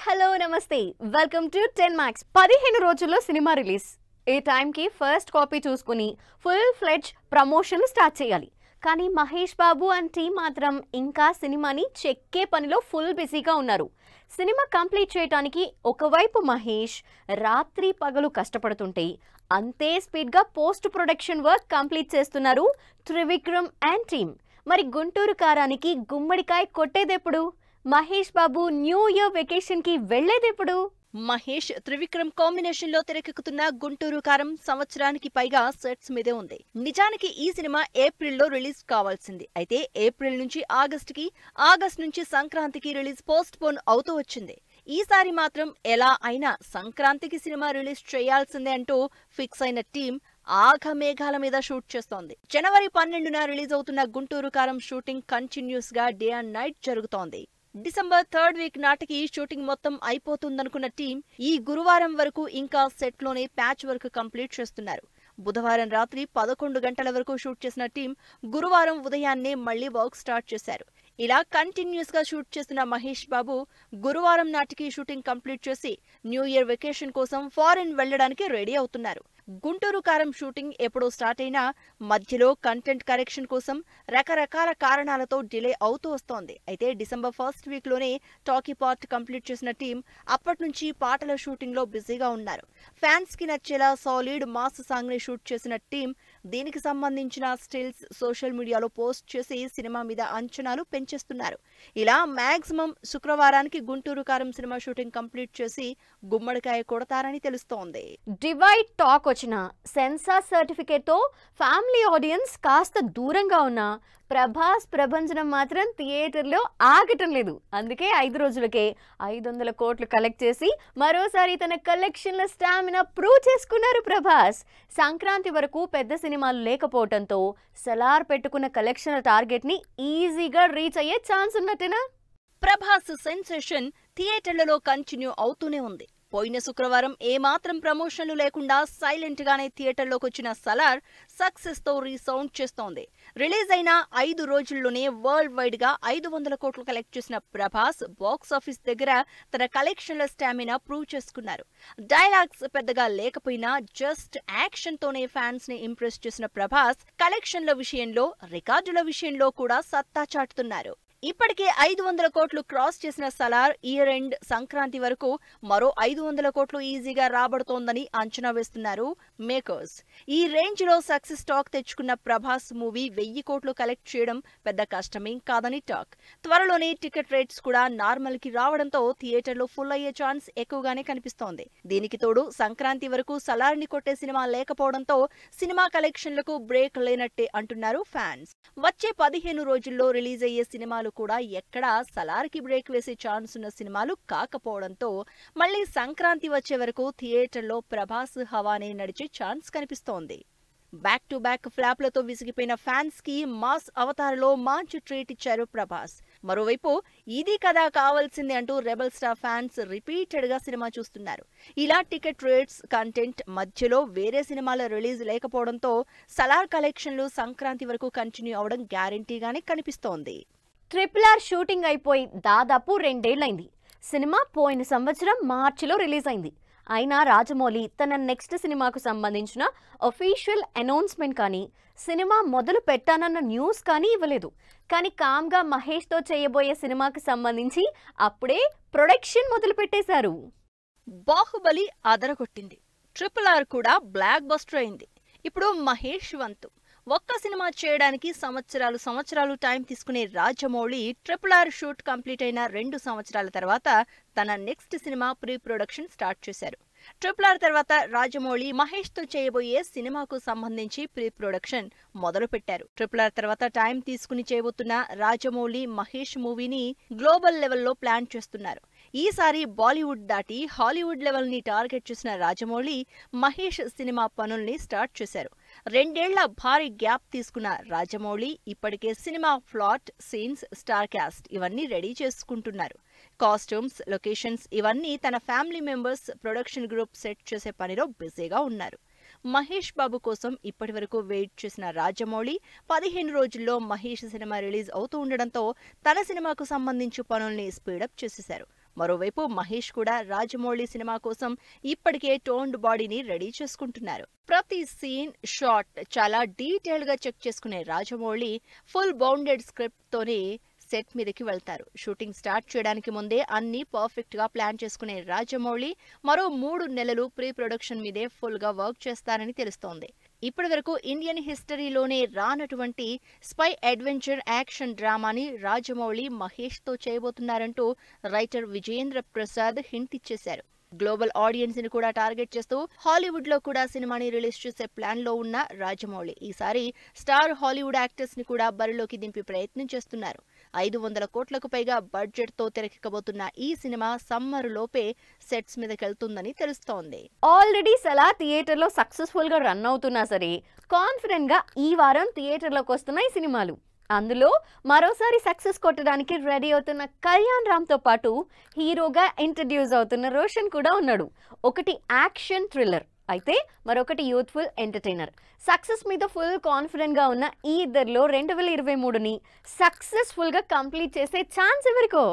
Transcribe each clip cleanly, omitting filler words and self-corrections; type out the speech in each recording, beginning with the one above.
Hello నమస్తే welcome to 10 Max 15 రోజుల్లో cinema release ఈ టైంకి ఫస్ట్ కాపీ చూసుకుని ఫుల్ ఫ్లెడ్జ్ ప్రమోషన్ స్టార్ట్ చేయాలి. కానీ మహేష్ బాబు అండ్ టీం మాత్రం ఇంకా సినిమాని చెక్కే పనిలో ఫుల్ బిజీగా ఉన్నారు. సినిమా కంప్లీట్ చేయడానికి ఒకవైపు మహేష్ రాత్రి పగలు కష్టపడుతుంటే అంతే స్పీడ్గా పోస్ట్ ప్రొడక్షన్ వర్క్ కంప్లీట్ చేస్తున్నారు త్రివిక్రమ్ అండ్ టీం. మరి గుంటూరు కారానికి గుమ్మడికాయ కొట్టేదెప్పుడు? Mahesh Babu new year vacation కి వెళ్లేదెప్పుడు? మహేష్ త్రివిక్రమ్ కాంబినేషన్ లో తెరకెక్కుతున్న గుంటూరు కారం సంవత్సరానికి పైగా సెట్స్ మీదే ఉంది. నిజానికి ఈ సినిమా ఏప్రిల్లో రిలీజ్ కావాల్సింది. అయితే ఏప్రిల్ నుంచి ఆగస్ట్ నుంచి సంక్రాంతికి రిలీజ్ పోస్ట్ పోన్ అవుతూ వచ్చింది. ఈసారి మాత్రం ఎలా అయినా సంక్రాంతికి సినిమా రిలీజ్ చేయాల్సిందే అంటూ ఫిక్స్ అయిన టీం ఆఘమేఘాల మీద షూట్ చేస్తోంది. జనవరి 12న రిలీజ్ అవుతున్న గుంటూరు కారం షూటింగ్ కంటిన్యూస్ గా డే అండ్ నైట్ జరుగుతోంది. డిసెంబర్ 3rd వీక్ నాటికి షూటింగ్ మొత్తం అయిపోతుందనుకున్న టీం ఈ గురువారం వరకు ఇంకా సెట్ లోనే ప్యాచ్ వర్క్ కంప్లీట్ చేస్తున్నారు. బుధవారం రాత్రి 11 గంటల వరకు షూట్ చేసిన టీం గురువారం ఉదయాన్నే మళ్లీ వర్క్ స్టార్ట్ చేశారు. ఇలా కంటిన్యూస్ గా షూట్ చేస్తున్న మహేష్ బాబు గురువారం నాటికి షూటింగ్ కంప్లీట్ చేసి న్యూ ఇయర్ వెకేషన్ కోసం ఫారిన్ వెళ్లడానికి రెడీ అవుతున్నారు. గుంటూరు కారం షూటింగ్ ఎప్పుడో స్టార్ట్ అయినా మధ్యలో కంటెంట్ కరెక్షన్ కోసం రకరకాల కారణాలతో డిలే అవుతూ వస్తోంది. అయితే డిసెంబర్ 1st వీక్ లోనే టాకీ పార్ట్ కంప్లీట్ చేసిన టీం అప్పటి నుంచి పాటల షూటింగ్ లో బిజీగా ఉన్నారు. ఫ్యాన్స్ కి నచ్చేలా సాలిడ్ మాస్ సాంగ్ ని షూట్ చేసిన టీం దీనికి సంబంధించిన స్టిల్స్ సోషల్ మీడియాలో పోస్ట్ చేసి సినిమా మీద అంచనాలు పెంచేస్తున్నారు. ఇలా మాక్సిమం శుక్రవారానికి గుంటూరు కారం సినిమా షూటింగ్ కంప్లీట్ చేసి గుమ్మడికాయ కొడతారని తెలుస్తోంది. డివైడ్ టాక్ వచ్చిన సెన్సార్ సర్టిఫికేట్ తో ఫ్యామిలీ ఆడియన్స్ కాస్త దూరంగా ఉన్న ప్రభాస్ ప్రభంజనం మాత్రం థియేటర్లో ఆగటం లేదు. అందుకే 5 రోజులకే 500 కోట్లు కలెక్ట్ చేసి మరోసారి తన కలెక్షన్ల స్టామినా ప్రూవ్ చేసుకున్నారు ప్రభాస్. సంక్రాంతి వరకు పెద్ద సినిమాలు లేకపోవడంతో సలార్ పెట్టుకున్న కలెక్షన్ల టార్గెట్ ని ఈజీగా రీచ్ అయ్యే ఛాన్స్ ఉన్నట్టేనా? ప్రభాస్ సెన్సేషన్ థియేటర్లలో కంటిన్యూ అవుతూనే ఉంది. పోయిన శుక్రవారం ఏమాత్రం ప్రమోషన్లు లేకుండా సైలెంట్ గానే థియేటర్లోకి వచ్చిన సలార్ సక్సెస్ తో రీసౌండ్ చేస్తోంది. రిలీజ్ అయిన 5 రోజుల్లోనే వరల్డ్ వైడ్ గా 500 కోట్లు కలెక్ట్ చేసిన ప్రభాస్ బాక్స్ ఆఫీస్ దగ్గర తన కలెక్షన్ల స్టామినా ప్రూవ్ చేసుకున్నారు. డైలాగ్స్ పెద్దగా లేకపోయినా జస్ట్ యాక్షన్ తోనే ఫ్యాన్స్ ని ఇంప్రెస్ చేసిన ప్రభాస్ కలెక్షన్ల విషయంలో రికార్డుల విషయంలో కూడా సత్తా చాటుతున్నారు. ఇప్పటికే 500 కోట్లు క్రాస్ చేసిన సలార్ ఇయర్ ఎండ్ సంక్రాంతి వరకు మరో 500 కోట్లు ఈజీగా రాబడుతోందని అంచనా వేస్తున్నారు మేకర్స్. ఈ రేంజ్ లో సక్సెస్ టాక్ తెచ్చుకున్న ప్రభాస్ మూవీ 1000 కోట్లు కలెక్ట్ చేయడం పెద్ద కష్టమేం కాదని టాక్. త్వరలోనే టికెట్ రేట్స్ కూడా నార్మల్ కి రావడంతో థియేటర్లో ఫుల్ అయ్యే ఛాన్స్ ఎక్కువగానే కనిపిస్తోంది. దీనికి తోడు సంక్రాంతి వరకు సలార్ ని కొట్టే సినిమా లేకపోవడంతో సినిమా కలెక్షన్లకు బ్రేక్ లేనట్టే అంటున్నారు ఫ్యాన్స్. వచ్చే 15 రోజుల్లో రిలీజ్ అయ్యే సినిమాలు కూడా ఎక్కడా సలార్కి బ్రేక్ వేసే ఛాన్స్ ఉన్న సినిమాలు కాకపోవడంతో మళ్లీ సంక్రాంతి వచ్చే వరకు థియేటర్లో ప్రభాస్ హవానే నడిచే ఛాన్స్ కనిపిస్తోంది. బ్యాక్ టు బ్యాక్ ఫ్లాప్లతో విసిగిపోయిన ఫ్యాన్స్ కి మాస్ అవతారలో మంచి ట్రీట్ ఇచ్చారు ప్రభాస్. మరోవైపు ఇది కదా కావాల్సింది అంటూ రెబల్ స్టార్ ఫ్యాన్స్ రిపీటెడ్ గా సినిమా చూస్తున్నారు. ఇలా టికెట్ రేట్స్ కంటెంట్ మధ్యలో వేరే సినిమాల రిలీజ్ లేకపోవడంతో సలార్ కలెక్షన్లు సంక్రాంతి వరకు కంటిన్యూ అవడం గ్యారంటీగానే కనిపిస్తోంది. RRR షూటింగ్ అయిపోయి దాదాపు 2 ఏళ్లైంది. సినిమా పోయిన సంవత్సరం మార్చిలో రిలీజ్ అయింది. అయినా రాజమౌళి తన నెక్స్ట్ సినిమాకు సంబంధించిన అఫీషియల్ అనౌన్స్మెంట్ కానీ సినిమా మొదలు పెట్టానన్న న్యూస్ కానీ ఇవ్వలేదు. కానీ కామ్గా మహేష్తో చేయబోయే సినిమాకు సంబంధించి అప్పుడే ప్రొడక్షన్ మొదలు పెట్టేశారు. బాహుబలి అదరగొట్టింది. RRR కూడా బ్లాక్ బస్టర్ అయింది. ఇప్పుడు మహేష్ వంతు. ఒక్క సినిమా చేయడానికి సంవత్సరాలు టైం తీసుకునే రాజమౌళి RRR షూట్ కంప్లీట్ అయిన 2 సంవత్సరాల తర్వాత తన next cinema pre production start చేశారు. RRR తర్వాత రాజమౌళి మహేష్ తో చేయబోయే సినిమాకు సంబంధించి ప్రీ ప్రొడక్షన్ మొదలు పెట్టారు. RRR తర్వాత టైం తీసుకుని చేయబోతున్న రాజమౌళి మహేష్ మూవీని గ్లోబల్ లెవెల్లో ప్లాన్ చేస్తున్నారు. ఈసారి బాలీవుడ్ దాటి హాలీవుడ్ లెవెల్ ని టార్గెట్ చేసిన రాజమౌళి మహేష్ సినిమా పనుల్ని స్టార్ట్ చేశారు. 2 ఏళ్ల భారీ గ్యాప్ తీసుకున్న రాజమౌళి ఇప్పటికే cinema plot, scenes, star cast ఇవన్నీ రెడీ చేసుకుంటున్నారు. కాస్ట్యూమ్స్, లొకేషన్స్ ఇవన్నీ తన family members production group set చేసే పనిలో బిజీగా ఉన్నారు. మహేష్ బాబు కోసం ఇప్పటి వరకు వెయిట్ చేసిన రాజమౌళి 15 రోజుల్లో మహేష్ సినిమా రిలీజ్ అవుతూ ఉండడంతో తన సినిమాకు సంబంధించి పనుల్ని స్పీడప్ చేసేశారు. మరోవైపు మహేష్ కూడా రాజమౌళి సినిమా కోసం ఇప్పటికే టోన్డ్ బాడీని రెడీ చేసుకుంటున్నారు. ప్రతి సీన్ షాట్ చాలా డీటెయిల్ గా చెక్ చేసుకునే రాజమౌళి ఫుల్ బౌండెడ్ స్క్రిప్ట్ తోనే సెట్ మీదకి వెళ్తారు. షూటింగ్ స్టార్ట్ చేయడానికి ముందే అన్ని పర్ఫెక్ట్ గా ప్లాన్ చేసుకునే రాజమౌళి మరో 3 నెలలు ప్రీ ప్రొడక్షన్ మీదే ఫుల్ గా వర్క్ చేస్తారని తెలుస్తోంది. ఇప్పటి వరకు ఇండియన్ హిస్టరీలోనే రానటువంటి స్పై అడ్వెంచర్ యాక్షన్ డ్రామాని రాజమౌళి మహేష్ తో చేయబోతున్నారంటూ రైటర్ విజయేంద్ర ప్రసాద్ హింట్ ఇచ్చేశారు. గ్లోబల్ ఆడియన్స్ ని కూడా టార్గెట్ చేస్తూ హాలీవుడ్ లో కూడా సినిమాని రిలీజ్ చేసే ప్లాన్ లో ఉన్న రాజమౌళి ఈసారి స్టార్ హాలీవుడ్ యాక్టర్స్ ని కూడా బరిలోకి దింపి ప్రయత్నం చేస్తున్నారు. 500 కోట్లకు పైగా బడ్జెట్ తో తెరకెక్కబోతున్న ఈ సినిమా సమ్మర్ లోపే సెట్స్ మీదకెళ్తుందని తెలుస్తోంది. ఆల్రెడీ సలార్ థియేటర్ లో సక్సెస్ఫుల్ గా రన్ అవుతున్నా సరే కాన్ఫిడెంట్ గా ఈ వారం థియేటర్లోకి వస్తున్నాయి సినిమాలు. అందులో మరోసారి సక్సెస్ కొట్టడానికి రెడీ అవుతున్న కళ్యాణ్ రామ్ తో పాటు హీరోగా ఇంట్రడ్యూస్ అవుతున్న రోషన్ కూడా ఉన్నాడు. ఒకటి యాక్షన్ థ్రిల్లర్ అయితే మరొకటి యూత్ఫుల్ ఎంటర్టైనర్. సక్సెస్ మీద ఫుల్ కాన్ఫిడెంట్ గా ఉన్న ఈ ఇద్దరిలో 2023ని సక్సెస్ఫుల్ గా కంప్లీట్ చేసే ఛాన్స్ ఎవరికో.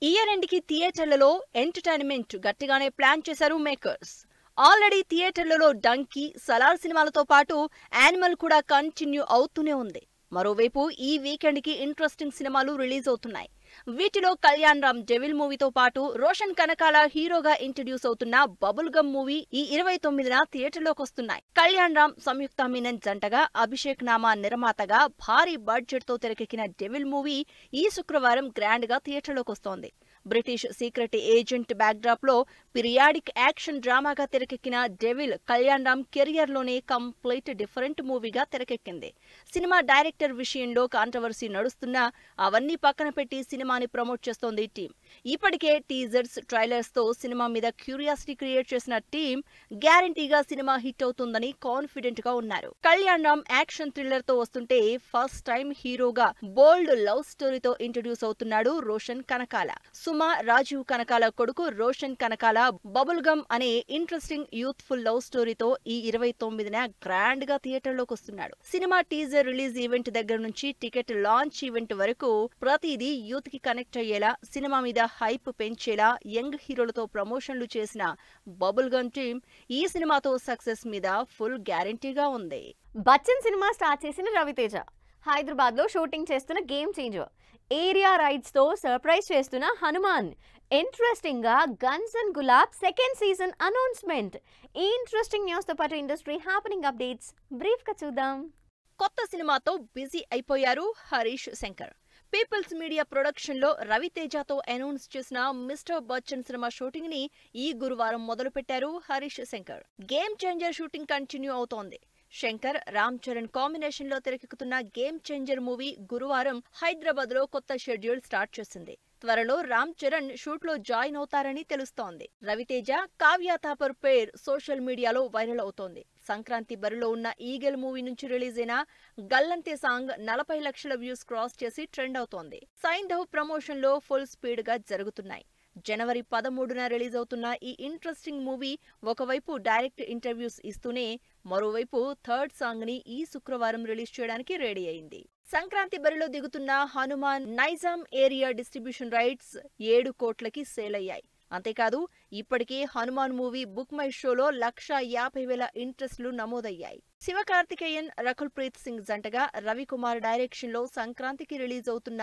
ఇయర్ ఎండ్ కి థియేటర్లలో ఎంటర్టైన్మెంట్ గట్టిగానే ప్లాన్ చేశారు మేకర్స్. ఆల్రెడీ థియేటర్లలో డంకీ, సలార్ సినిమాలతో పాటు యానిమల్ కూడా కంటిన్యూ అవుతూనే ఉంది. మరోవైపు ఈ వీకెండ్ కి ఇంట్రెస్టింగ్ సినిమాలు రిలీజ్ అవుతున్నాయి. వీటిలో కళ్యాణ్ రామ్ డెవిల్ మూవీతో పాటు రోషన్ కనకాల హీరోగా ఇంట్రడ్యూస్ అవుతున్న బబుల్ గమ్ మూవీ ఈ 29న థియేటర్లోకి వస్తున్నాయి. కళ్యాణ్ రామ్, సంయుక్త మీనన్ జంటగా అభిషేక్ నామా నిర్మాతగా భారీ బడ్జెట్ తో తెరకెక్కిన డెవిల్ మూవీ ఈ శుక్రవారం గ్రాండ్ గా థియేటర్లోకి వస్తోంది. బ్రిటిష్ సీక్రెట్ ఏజెంట్ బ్యాక్డ్రాప్ లో పీరియాడిక్ యాక్షన్ డ్రామాగా తెరకెక్కిన డెవిల్ కళ్యాణ్ రామ్ కెరియర్ లోనే కంప్లీట్ డిఫరెంట్ మూవీగా తెరకెక్కింది. సినిమా డైరెక్టర్ విషయంలో కాంట్రవర్సీ నడుస్తున్నా అవన్నీ పక్కన పెట్టి సినిమాని ప్రమోట్ చేస్తోంది టీం. ఇప్పటికే టీజర్స్, ట్రైలర్స్ తో సినిమా మీద క్యూరియాసిటీ క్రియేట్ చేసిన టీం గ్యారంటీగా సినిమా హిట్ అవుతుందని కాన్ఫిడెంట్ గా ఉన్నారు. కళ్యాణ్ రామ్ యాక్షన్ థ్రిల్లర్ తో వస్తుంటే ఫస్ట్ టైం హీరోగా బోల్డ్ లవ్ స్టోరీతో ఇంట్రడ్యూస్ అవుతున్నాడు రోషన్ కనకాల. సుమా, రాజీవ్ కనకాల కొడుకు రోషన్ కనకాల బబుల్ గమ్ అనే ఇంట్రెస్టింగ్ యూత్ఫుల్ లవ్ స్టోరీతో ఈ 29న గ్రాండ్ గా థియేటర్లోకి వస్తున్నాడు. సినిమా టీజర్ రిలీజ్ ఈవెంట్ దగ్గర నుంచి టికెట్ లాంచ్ ఈవెంట్ వరకు ప్రతిదీ యూత్ కి కనెక్ట్ అయ్యేలా, సినిమా మీద హైప్ పెంచేలా యంగ్ హీరోలతో ప్రమోషన్లు చేసిన బబుల్ గమ్ టీమ్ ఈ సినిమాతో సక్సెస్ మీద ఫుల్ గ్యారంటీగా ఉంది. బచ్చన్ సినిమా స్టార్ట్ చేసిన రవితేజ హైదరాబాద్ లో షూటింగ్ చేస్తున్న గేమ్ చేంజర్, ఏరియా రైడ్స్ తో సర్ప్రైజ్ చేస్తున్న హనుమాన్, ఇంట్రెస్టింగ్ గా guns and gulab second season announcement. ఈ ఇంట్రెస్టింగ్ న్యూస్ తో పాటు ఇండస్ట్రీ హ్యాపెనింగ్ అప్డేట్స్ బ్రీఫ్ గా చూద్దాం. కొత్త సినిమాతో బిజీ అయిపోయారు Harish Shankar. People's Media production లో రవితేజతో అనౌన్స్ చేసిన మిస్టర్ బచ్చన్ సినిమా షూటింగ్ ని ఈ గురువారం మొదలుపెట్టారు Harish Shankar. Game Changer shooting continue అవుతోంది. శంకర్, రామ్ చరణ్ కాంబినేషన్ లో తెరకెక్కుతున్న గేమ్ చేంజర్ మూవీ గురువారం హైదరాబాద్ లో కొత్త షెడ్యూల్ స్టార్ట్ చేసింది. త్వరలో రామ్ చరణ్ షూట్ లో జాయిన్ అవుతారని తెలుస్తోంది. రవితేజ, కావ్య థాపర్ పేర్ సోషల్ మీడియాలో వైరల్ అవుతోంది. సంక్రాంతి బరిలో ఉన్న ఈగల్ మూవీ నుంచి రిలీజ్ అయిన గల్లంతే సాంగ్ 40 లక్షల వ్యూస్ క్రాస్ చేసి ట్రెండ్ అవుతోంది. సైంధవ్ ప్రమోషన్ లో ఫుల్ స్పీడ్ గా జరుగుతున్నాయి. జనవరి 13న రిలీజ్ అవుతున్న ఈ ఇంట్రెస్టింగ్ మూవీ ఒకవైపు డైరెక్ట్ ఇంటర్వ్యూస్ ఇస్తూనే మరోవైపు థర్డ్ సాంగ్ ని ఈ శుక్రవారం రిలీజ్ చేయడానికి రెడీ అయింది. సంక్రాంతి బరిలో దిగుతున్న Hanuman Nizam area distribution rights 7 కోట్లకి సేల్ అయ్యాయి. అంతేకాదు ఇప్పటికే హనుమాన్ మూవీ బుక్ మై షోలో 1,50,000 ఇంట్రెస్ట్లు నమోదయ్యాయి. శివకార్తికేయన్, రకుల్ ప్రీత్ సింగ్ జంటగా రవికుమార్ డైరెక్షన్ లో సంక్రాంతికి రిలీజ్ అవుతున్న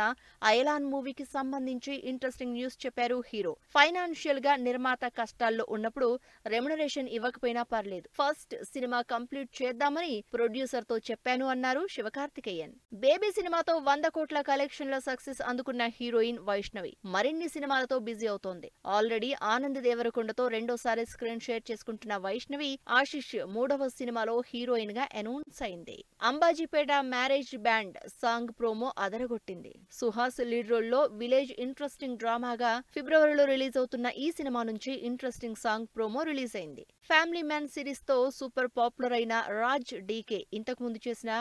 అయలాన్ మూవీకి సంబంధించి ఇంట్రెస్టింగ్ న్యూస్ చెప్పారు హీరో. ఫైనాన్షియల్ గా నిర్మాత కష్టాల్లో ఉన్నప్పుడు రెమ్యునరేషన్ ఇవ్వకపోయినా పర్లేదు, ఫస్ట్ సినిమా కంప్లీట్ చేద్దామని ప్రొడ్యూసర్ తో చెప్పాను అన్నారు శివకార్తికేయన్. బేబీ సినిమాతో 100 కోట్ల కలెక్షన్ల సక్సెస్ అందుకున్న హీరోయిన్ వైష్ణవి మరిన్ని సినిమాలతో బిజీ అవుతోంది. ఆల్రెడీ ఆనంద్ దేవరకొండతో రెండోసారి స్క్రీన్ షేర్ చేసుకుంటున్న వైష్ణవి ఆశిష్ 3వ సినిమాలో హీరోయిన్ గా అనౌన్స్ అయింది. Ambajipeta marriage band song promo అదరగొట్టింది. సుహాస్ లీడ్ రోల్ లో విలేజ్ ఇంట్రెస్టింగ్ డ్రామాగా ఫిబ్రవరిలో రిలీజ్ అవుతున్న ఈ సినిమా నుంచి ఇంట్రెస్టింగ్ సాంగ్ ప్రోమో రిలీజ్ అయింది. ఫ్యామిలీ మ్యాన్ సిరీస్ తో సూపర్ పాపులర్ అయిన రాజ్ డీకే ఇంతకు ముందు చేసిన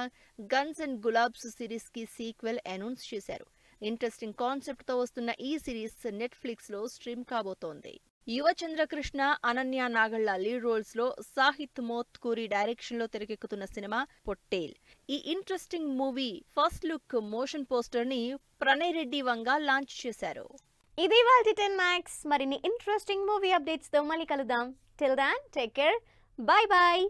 గన్స్ అండ్ గులాబ్స్ సిరీస్ కి సీక్వెల్ అనౌన్స్ చేశారు. ఇంట్రెస్టింగ్ కాన్సెప్ట్ తో వస్తున్న ఈ సిరీస్ నెట్ఫ్లిక్స్ లో స్ట్రీమ్ కాబోతోంది. యువ చంద్రకృష్ణ, అనన్య నాగళ్ల లీడ్ రోల్స్ లో సాహిత్ మోత్కూరి డైరెక్షన్ లో తెరకెక్కుతున్న సినిమా పొట్టేల్. ఈ interesting movie first look motion poster ని ప్రణయ్ రెడ్డి వంగా లాంచ్ చేశారు. ఇది వాళ్ళ 10 మ్యాక్స్. మరిన్ని ఇంట్రెస్టింగ్ మూవీ అప్డేట్స్తో మళ్ళీ కలుద్దాం. Till then take care. Bye bye.